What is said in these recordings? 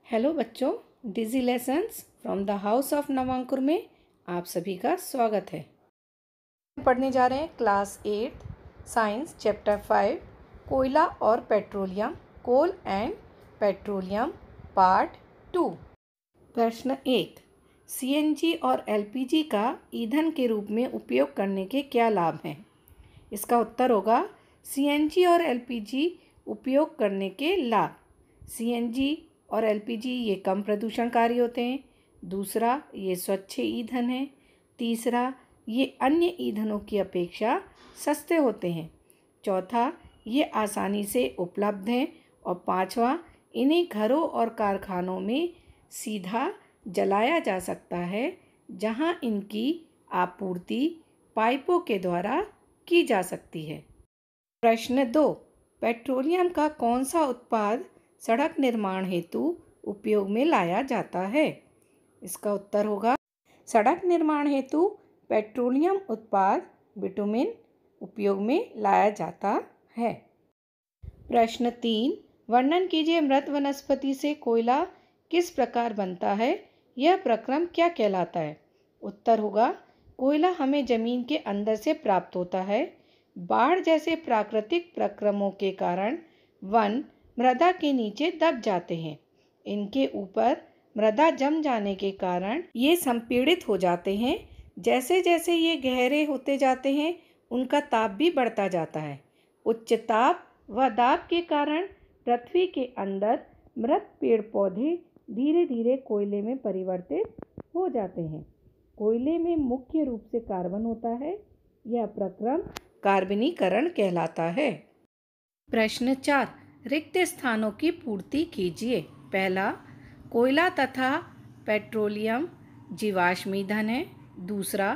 Hello बच्चों, digi lessons from the house of Navankur में आप सभी का स्वागत है। पढ़ने जा रहे हैं क्लास 8 साइंस चैप्टर 5 कोयला और petroleum, coal and petroleum part 2। प्रश्न 1, सीएनजी और एलपीजी का ईंधन के रूप में उपयोग करने के क्या लाभ हैं? इसका उत्तर होगा सीएनजी और एलपीजी उपयोग करने के लाभ। सीएनजी और एलपीजी ये कम प्रदूषणकारी होते हैं। दूसरा, ये स्वच्छ ईंधन है। तीसरा, ये अन्य ईंधनों की अपेक्षा सस्ते होते हैं। चौथा, ये आसानी से उपलब्ध हैं। और पांचवा, इन्हें घरों और कारखानों में सीधा जलाया जा सकता है, जहां इनकी आपूर्ति पाइपों के द्वारा की जा सकती है। प्रश्न 2, पेट्रोलियम का कौन सा उत्पाद सड़क निर्माण हेतु उपयोग में लाया जाता है? इसका उत्तर होगा सड़क निर्माण हेतु पेट्रोलियम उत्पाद बिटुमेन उपयोग में लाया जाता है। प्रश्न 3, वर्णन कीजिए मृत वनस्पति से कोयला किस प्रकार बनता है? यह प्रक्रम क्या कहलाता है? उत्तर होगा कोयला हमें जमीन के अंदर से प्राप्त होता है। बाढ़ जैसे प्राकृतिक प्रक्रमों के कारण वन मृदा के नीचे दब जाते हैं। इनके ऊपर मृदा जम जाने के कारण ये संपीड़ित हो जाते हैं। जैसे जैसे ये गहरे होते जाते हैं, उनका ताप भी बढ़ता जाता है। उच्च ताप व दाब के कारण पृथ्वी के अंदर मृत पेड़ पौधे धीरे धीरे कोयले में परिवर्तित हो जाते हैं। कोयले में मुख्य रूप से कार्बन होता है। यह प्रक्रम कार्बनीकरण कहलाता है। प्रश्न 4, रिक्त स्थानों की पूर्ति कीजिए। पहला, कोयला तथा पेट्रोलियम जीवाश्म ईंधन है। दूसरा,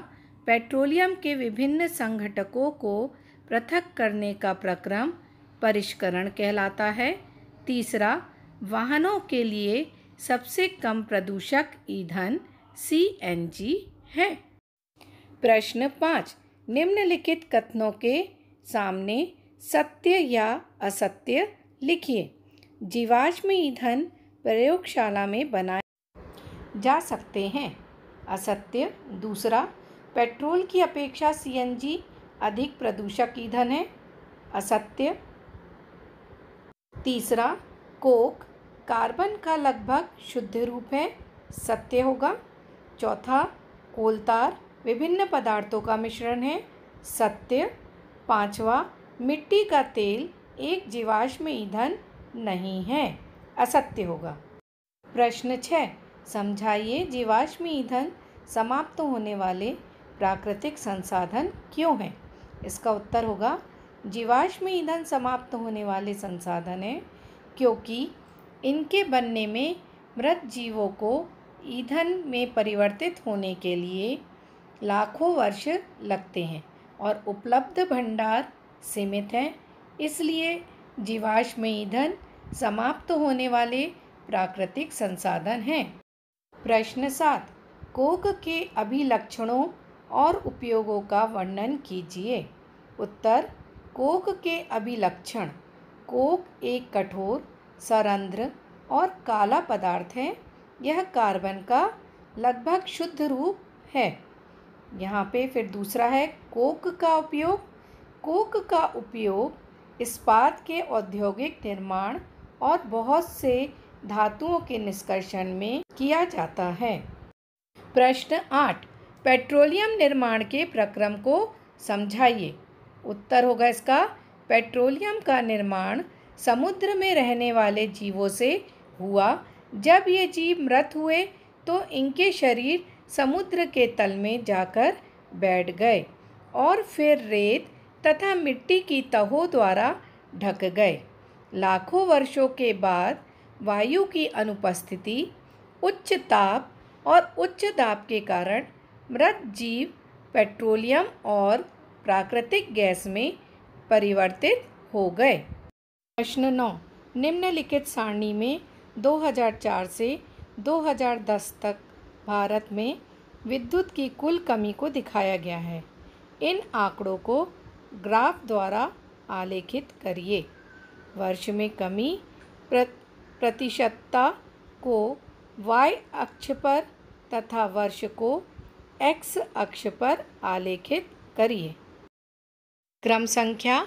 पेट्रोलियम के विभिन्न संघटकों को पृथक करने का प्रक्रम परिष्करण कहलाता है। तीसरा, वाहनों के लिए सबसे कम प्रदूषक ईंधन सीएनजी है। प्रश्न 5, निम्नलिखित कथनों के सामने सत्य या असत्य लिखिए। जीवाश्म ईंधन प्रयोगशाला में बनाए जा सकते हैं। असत्य। दूसरा, पेट्रोल की अपेक्षा सीएनजी अधिक प्रदूषक ईंधन है। असत्य। तीसरा, कोक कार्बन का लगभग शुद्ध रूप है। सत्य होगा। चौथा, कोलतार विभिन्न पदार्थों का मिश्रण है। सत्य। पांचवा, मिट्टी का तेल एक जीवाश्म ईंधन नहीं है। असत्य होगा। प्रश्न 6, समझाइए जीवाश्म ईंधन समाप्त होने वाले प्राकृतिक संसाधन क्यों हैं? इसका उत्तर होगा जीवाश्म ईंधन समाप्त होने वाले संसाधन हैं क्योंकि इनके बनने में मृत जीवों को ईंधन में परिवर्तित होने के लिए लाखों वर्ष लगते हैं और उपलब्ध भंडार सीमित हैं। इसलिए जीवाश्म ईंधन समाप्त होने वाले प्राकृतिक संसाधन हैं। प्रश्न 7, कोक के अभिलक्षणों और उपयोगों का वर्णन कीजिए। उत्तर, कोक के अभिलक्षण। कोक एक कठोर, सरंध्र और काला पदार्थ है। यह कार्बन का लगभग शुद्ध रूप है। यहाँ पे फिर दूसरा है कोक का उपयोग। कोक का उपयोग इस्पात के औद्योगिक निर्माण और बहुत से धातुओं के निष्कर्षण में किया जाता है। प्रश्न 8, पेट्रोलियम निर्माण के प्रक्रम को समझाइए। उत्तर होगा इसका पेट्रोलियम का निर्माण समुद्र में रहने वाले जीवों से हुआ। जब ये जीव मृत हुए तो इनके शरीर समुद्र के तल में जाकर बैठ गए और फिर रेत तथा मिट्टी की तहों द्वारा ढक गए। लाखों वर्षों के बाद वायु की अनुपस्थिति, उच्च ताप और उच्च दाब के कारण मृत जीव पेट्रोलियम और प्राकृतिक गैस में परिवर्तित हो गए। प्रश्न 9, निम्नलिखित सारणी में 2004 से 2010 तक भारत में विद्युत की कुल कमी को दिखाया गया है। इन आंकड़ों को ग्राफ द्वारा आलेखित करिए। वर्ष में कमी, प्रतिशतता को y अक्ष पर तथा वर्ष को x अक्ष पर आलेखित करिए। क्रम संख्या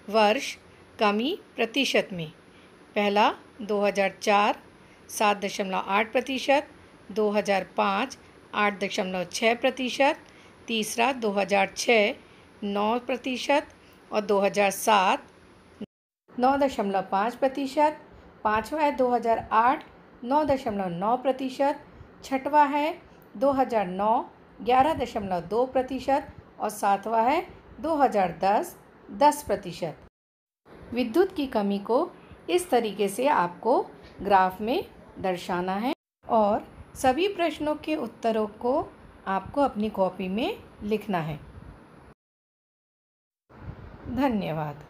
वर्ष कमी प्रतिशत में। पहला 2004 7.8%, 2005 8.6%, तीसरा 2006 9% और 2007 9.5%, पाँचवा है 2008 9.9%, छठवा है 2009 11.2% और सातवां है 2010 10%। विद्युत की कमी को इस तरीके से आपको ग्राफ में दर्शाना है और सभी प्रश्नों के उत्तरों को आपको अपनी कॉपी में लिखना है। धन्यवाद।